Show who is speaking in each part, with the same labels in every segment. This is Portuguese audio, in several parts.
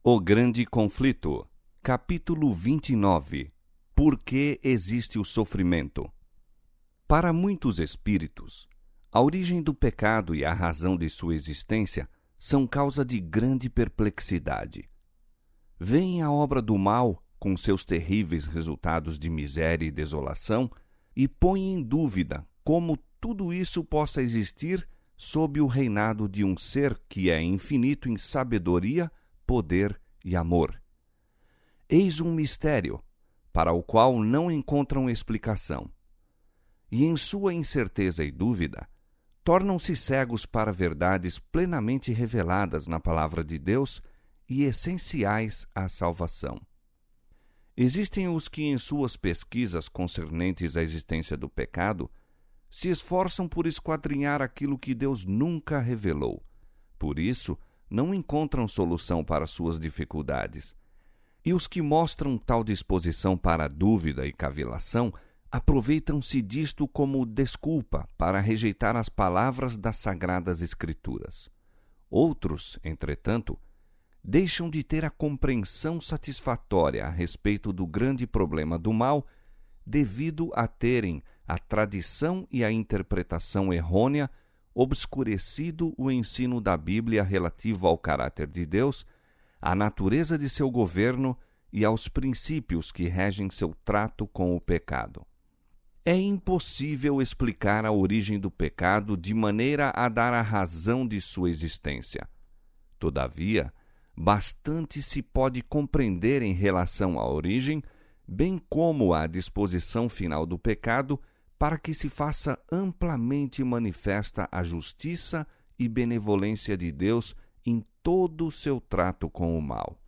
Speaker 1: O Grande Conflito, capítulo 29. Por que existe o sofrimento? Para muitos espíritos, a origem do pecado e a razão de sua existência são causa de grande perplexidade. Veem a obra do mal, com seus terríveis resultados de miséria e desolação, e põem em dúvida como tudo isso possa existir sob o reinado de um ser que é infinito em sabedoria, poder e amor. Eis um mistério, para o qual não encontram explicação. E em sua incerteza e dúvida, tornam-se cegos para verdades plenamente reveladas na Palavra de Deus e essenciais à salvação. Existem os que, em suas pesquisas concernentes à existência do pecado, se esforçam por esquadrinhar aquilo que Deus nunca revelou. Por isso, não encontram solução para suas dificuldades. E os que mostram tal disposição para a dúvida e cavilação aproveitam-se disto como desculpa para rejeitar as palavras das Sagradas Escrituras. Outros, entretanto, deixam de ter a compreensão satisfatória a respeito do grande problema do mal devido a terem a tradição e a interpretação errônea obscurecido o ensino da Bíblia relativo ao caráter de Deus, à natureza de seu governo e aos princípios que regem seu trato com o pecado. É impossível explicar a origem do pecado de maneira a dar a razão de sua existência. Todavia, bastante se pode compreender em relação à origem, bem como à disposição final do pecado, para que se faça amplamente manifesta a justiça e benevolência de Deus em todo o seu trato com o mal.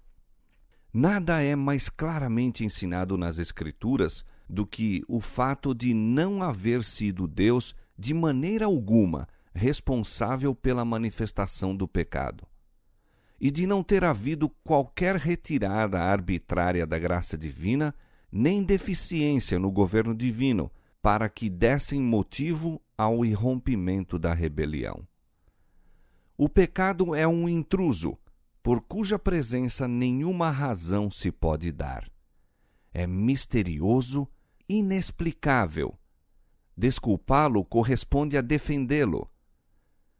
Speaker 1: Nada é mais claramente ensinado nas Escrituras do que o fato de não haver sido Deus, de maneira alguma, responsável pela manifestação do pecado, e de não ter havido qualquer retirada arbitrária da graça divina, nem deficiência no governo divino, para que dessem motivo ao irrompimento da rebelião. O pecado é um intruso, por cuja presença nenhuma razão se pode dar. É misterioso, inexplicável. Desculpá-lo corresponde a defendê-lo.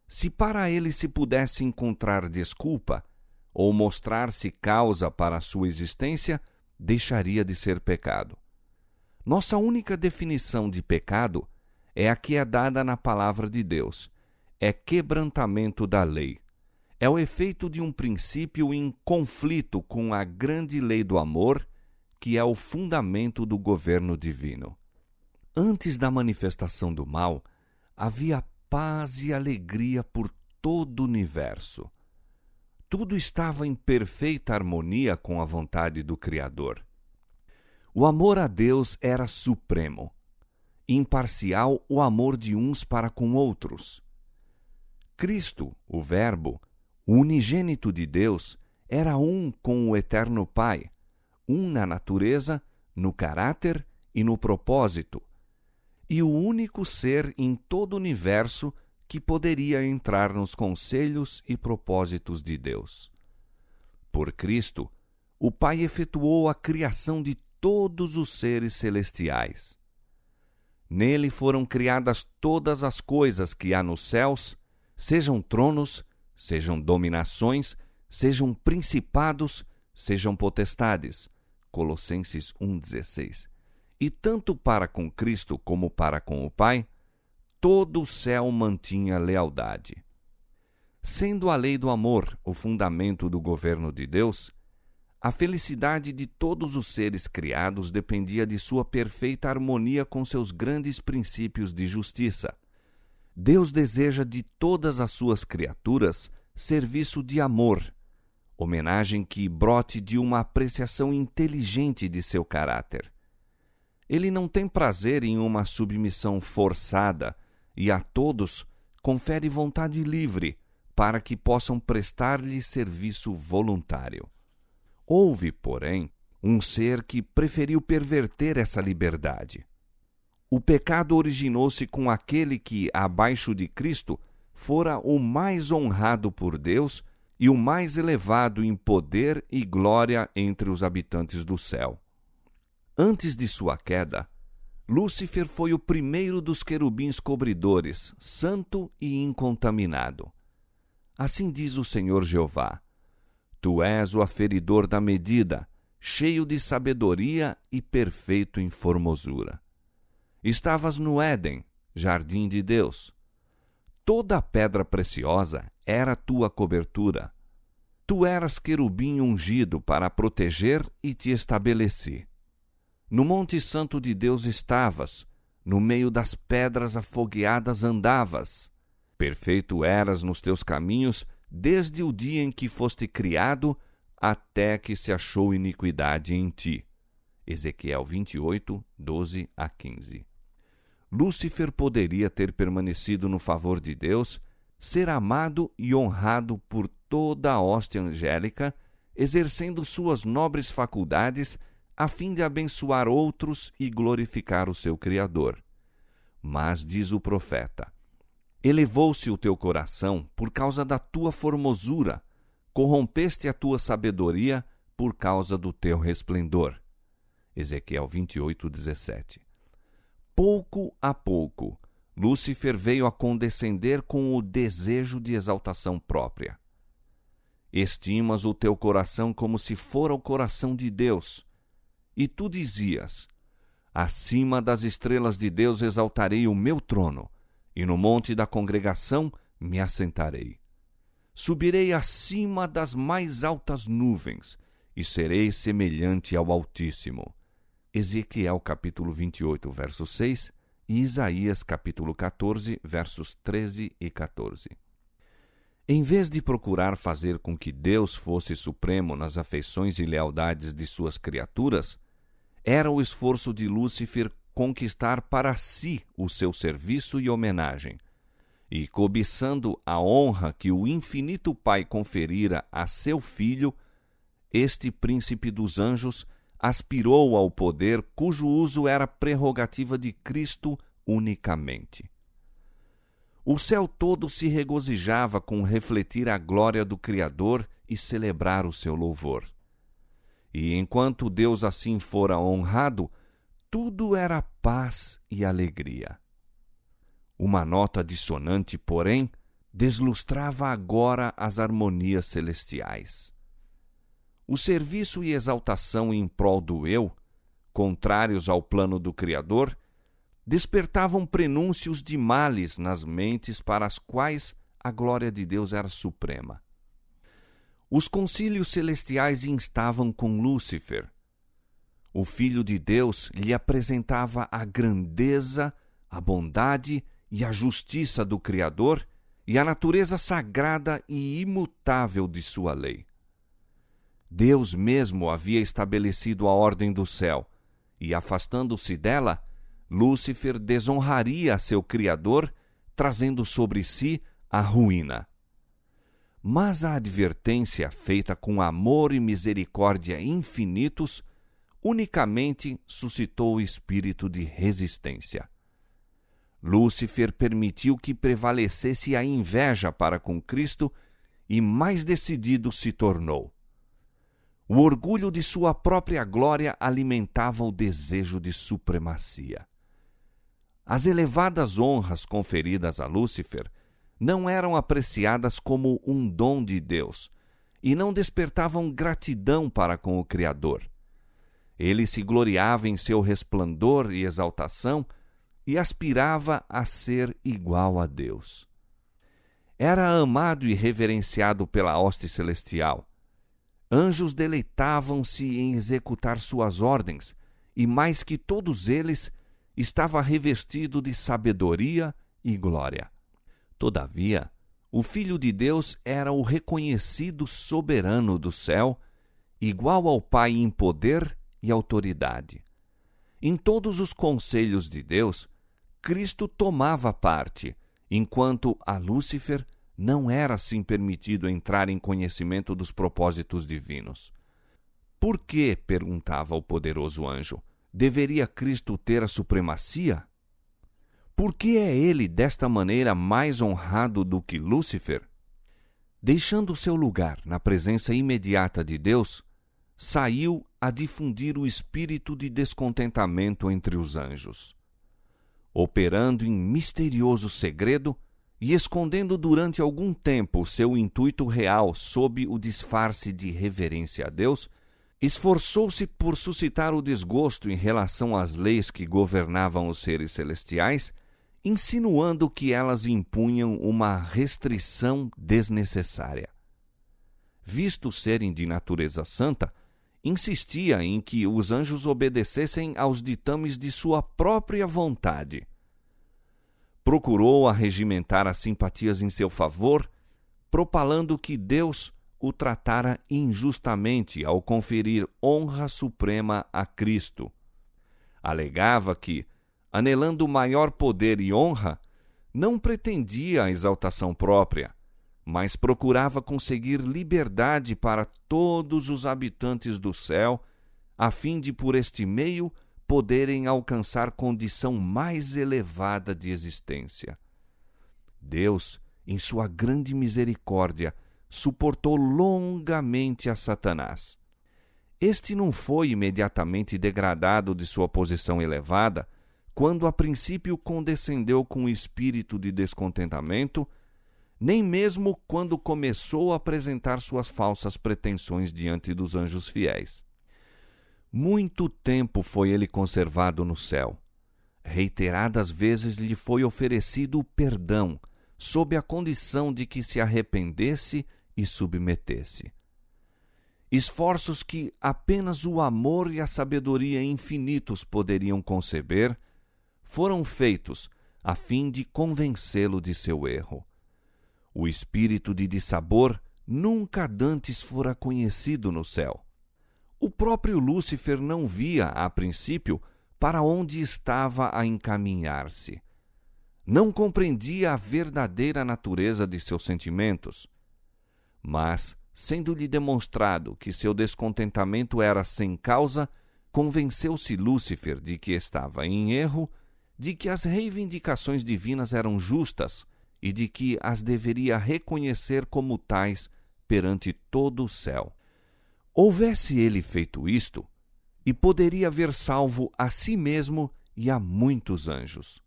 Speaker 1: Se para ele se pudesse encontrar desculpa, ou mostrar-se causa para a sua existência, deixaria de ser pecado. Nossa única definição de pecado é a que é dada na Palavra de Deus. É quebrantamento da lei. É o efeito de um princípio em conflito com a grande lei do amor, que é o fundamento do governo divino. Antes da manifestação do mal, havia paz e alegria por todo o universo. Tudo estava em perfeita harmonia com a vontade do Criador. O amor a Deus era supremo. Imparcial o amor de uns para com outros. Cristo, o Verbo, o unigênito de Deus, era um com o Eterno Pai, um na natureza, no caráter e no propósito, e o único ser em todo o universo que poderia entrar nos conselhos e propósitos de Deus. Por Cristo, o Pai efetuou a criação de todos os seres celestiais. Nele foram criadas todas as coisas que há nos céus, sejam tronos, sejam dominações, sejam principados, sejam potestades. Colossenses 1,16. E tanto para com Cristo como para com o Pai, todo o céu mantinha lealdade. Sendo a lei do amor o fundamento do governo de Deus, a felicidade de todos os seres criados dependia de sua perfeita harmonia com seus grandes princípios de justiça. Deus deseja de todas as suas criaturas serviço de amor, homenagem que brote de uma apreciação inteligente de seu caráter. Ele não tem prazer em uma submissão forçada e a todos confere vontade livre para que possam prestar-lhe serviço voluntário. Houve, porém, um ser que preferiu perverter essa liberdade. O pecado originou-se com aquele que, abaixo de Cristo, fora o mais honrado por Deus, e o mais elevado em poder e glória entre os habitantes do céu. Antes de sua queda, Lúcifer foi o primeiro dos querubins cobridores, santo e incontaminado. Assim diz o Senhor Jeová: Tu és o aferidor da medida, cheio de sabedoria e perfeito em formosura. Estavas no Éden, jardim de Deus. Toda a pedra preciosa era tua cobertura. Tu eras querubim ungido para proteger e te estabeleci. No monte santo de Deus estavas, no meio das pedras afogueadas andavas. Perfeito eras nos teus caminhos, desde o dia em que foste criado, até que se achou iniquidade em ti. Ezequiel 28, 12 a 15. Lúcifer poderia ter permanecido no favor de Deus, ser amado e honrado por toda a hoste angélica, exercendo suas nobres faculdades, a fim de abençoar outros e glorificar o seu Criador. Mas, diz o profeta, elevou-se o teu coração por causa da tua formosura, corrompeste a tua sabedoria por causa do teu resplendor. Ezequiel 28, 17. Pouco a pouco, Lúcifer veio a condescender com o desejo de exaltação própria. Estimas o teu coração como se fora o coração de Deus. E tu dizias: acima das estrelas de Deus exaltarei o meu trono, e no monte da congregação me assentarei. Subirei acima das mais altas nuvens, e serei semelhante ao Altíssimo. Ezequiel capítulo 28, verso 6, e Isaías capítulo 14, versos 13 e 14. Em vez de procurar fazer com que Deus fosse supremo nas afeições e lealdades de suas criaturas, era o esforço de Lúcifer conquistar para si o seu serviço e homenagem, e cobiçando a honra que o infinito Pai conferira a seu filho, este príncipe dos anjos aspirou ao poder cujo uso era prerrogativa de Cristo unicamente. O céu todo se regozijava com refletir a glória do Criador e celebrar o seu louvor. E enquanto Deus assim fora honrado, tudo era paz e alegria. Uma nota dissonante, porém, deslustrava agora as harmonias celestiais. O serviço e exaltação em prol do eu, contrários ao plano do Criador, despertavam prenúncios de males nas mentes para as quais a glória de Deus era suprema. Os concílios celestiais instavam com Lúcifer. O Filho de Deus lhe apresentava a grandeza, a bondade e a justiça do Criador e a natureza sagrada e imutável de sua lei. Deus mesmo havia estabelecido a ordem do céu, e, afastando-se dela, Lúcifer desonraria a seu Criador, trazendo sobre si a ruína. Mas a advertência, feita com amor e misericórdia infinitos, unicamente suscitou o espírito de resistência. Lúcifer permitiu que prevalecesse a inveja para com Cristo e mais decidido se tornou. O orgulho de sua própria glória alimentava o desejo de supremacia. As elevadas honras conferidas a Lúcifer não eram apreciadas como um dom de Deus e não despertavam gratidão para com o Criador. Ele se gloriava em seu resplendor e exaltação e aspirava a ser igual a Deus. Era amado e reverenciado pela hoste celestial. Anjos deleitavam-se em executar suas ordens, e mais que todos eles, estava revestido de sabedoria e glória. Todavia, o Filho de Deus era o reconhecido soberano do céu, igual ao Pai em poder e autoridade. Em todos os conselhos de Deus, Cristo tomava parte, enquanto a Lúcifer não era assim permitido entrar em conhecimento dos propósitos divinos. Por que, perguntava o poderoso anjo, deveria Cristo ter a supremacia? Por que é ele desta maneira mais honrado do que Lúcifer? deixando seu lugar na presença imediata de Deus, saiu a difundir o espírito de descontentamento entre os anjos. Operando em misterioso segredo e escondendo durante algum tempo seu intuito real sob o disfarce de reverência a Deus, esforçou-se por suscitar o desgosto em relação às leis que governavam os seres celestiais, insinuando que elas impunham uma restrição desnecessária. Visto serem de natureza santa, insistia em que os anjos obedecessem aos ditames de sua própria vontade. Procurou arregimentar as simpatias em seu favor, propalando que Deus o tratara injustamente ao conferir honra suprema a Cristo. Alegava que, anelando maior poder e honra, não pretendia a exaltação própria, mas procurava conseguir liberdade para todos os habitantes do céu, a fim de, por este meio, poderem alcançar condição mais elevada de existência. Deus, em sua grande misericórdia, suportou longamente a Satanás. Este não foi imediatamente degradado de sua posição elevada, quando a princípio condescendeu com o espírito de descontentamento, nem mesmo quando começou a apresentar suas falsas pretensões diante dos anjos fiéis. Muito tempo foi ele conservado no céu. Reiteradas vezes lhe foi oferecido o perdão, sob a condição de que se arrependesse e submetesse. Esforços que apenas o amor e a sabedoria infinitos poderiam conceber, foram feitos a fim de convencê-lo de seu erro. O espírito de dissabor nunca dantes fora conhecido no céu. O próprio Lúcifer não via, a princípio, para onde estava a encaminhar-se. Não compreendia a verdadeira natureza de seus sentimentos. Mas, sendo-lhe demonstrado que seu descontentamento era sem causa, convenceu-se Lúcifer de que estava em erro, de que as reivindicações divinas eram justas e de que as deveria reconhecer como tais perante todo o céu. Houvesse ele feito isto, e poderia haver salvo a si mesmo e a muitos anjos.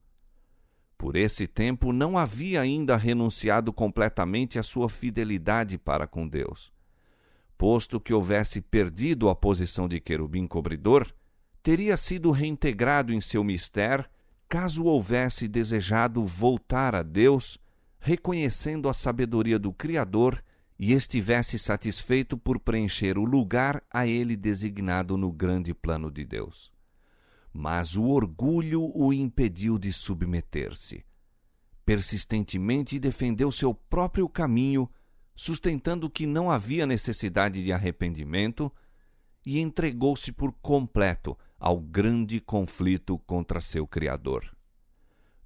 Speaker 1: Por esse tempo não havia ainda renunciado completamente à sua fidelidade para com Deus. Posto que houvesse perdido a posição de querubim cobridor, teria sido reintegrado em seu mistério, caso houvesse desejado voltar a Deus, reconhecendo a sabedoria do Criador e estivesse satisfeito por preencher o lugar a ele designado no grande plano de Deus. Mas o orgulho o impediu de submeter-se. Persistentemente defendeu seu próprio caminho, sustentando que não havia necessidade de arrependimento, e entregou-se por completo ao grande conflito contra seu Criador.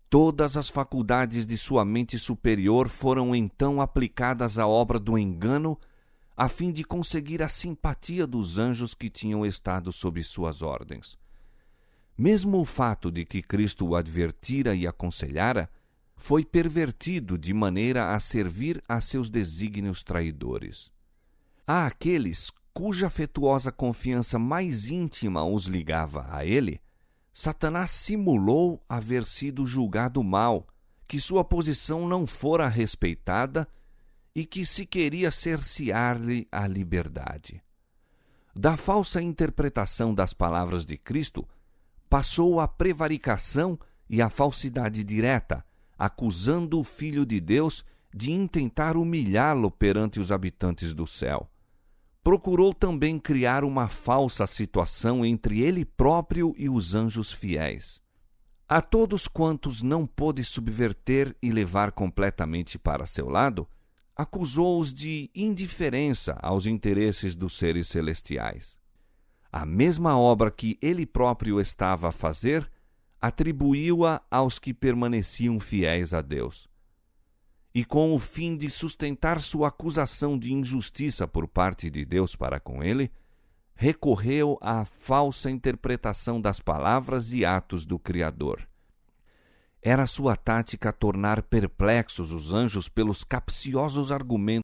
Speaker 1: Todas as faculdades de sua mente superior foram então aplicadas à obra do engano, a fim de conseguir a simpatia dos anjos que tinham estado sob suas ordens. Mesmo o fato de que Cristo o advertira e aconselhara, foi pervertido de maneira a servir a seus desígnios traidores. Há aqueles cuja afetuosa confiança mais íntima os ligava a ele, Satanás simulou haver sido julgado mal, que sua posição não fora respeitada e que se queria cercear-lhe a liberdade. Da falsa interpretação das palavras de Cristo, passou à prevaricação e à falsidade direta, acusando o Filho de Deus de intentar humilhá-lo perante os habitantes do céu. Procurou também criar uma falsa situação entre ele próprio e os anjos fiéis. A todos quantos não pôde subverter e levar completamente para seu lado, acusou-os de indiferença aos interesses dos seres celestiais. A mesma obra que ele próprio estava a fazer, atribuiu-a aos que permaneciam fiéis a Deus. E com o fim de sustentar sua acusação de injustiça por parte de Deus para com ele, recorreu à falsa interpretação das palavras e atos do Criador. Era sua tática tornar perplexos os anjos pelos capciosos argumentos